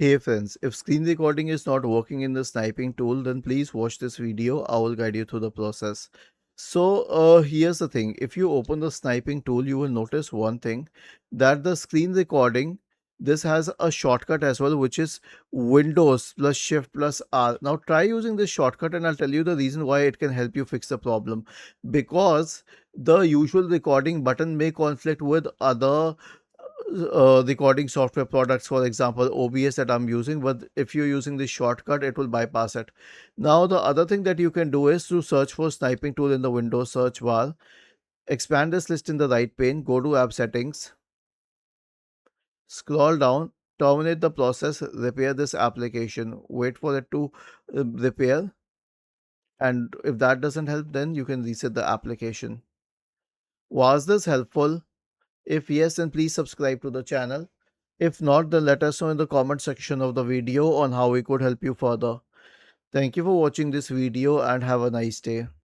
Hey friends, if screen recording is not working in the sniping tool, then please watch this video. I will guide you through the process. Here's the thing. If you open the sniping tool, you will notice one thing, that the screen recording, this has a shortcut as well, which is Windows plus Shift plus R. Now try using this shortcut and I'll tell you the reason why it can help you fix the problem. Because the usual recording button may conflict with other recording software products, for example OBS that I'm using, but if you're using this shortcut it will bypass it. Now the other thing that you can do is to search for sniping tool in the Windows search bar, expand this list in the right pane, go to app settings, scroll down, terminate the process, repair this application, wait for it to repair, and if that doesn't help then you can reset the application. Was this helpful? If yes, then please subscribe to the channel. If not, then let us know in the comment section of the video on how we could help you further. Thank you for watching this video and have a nice day.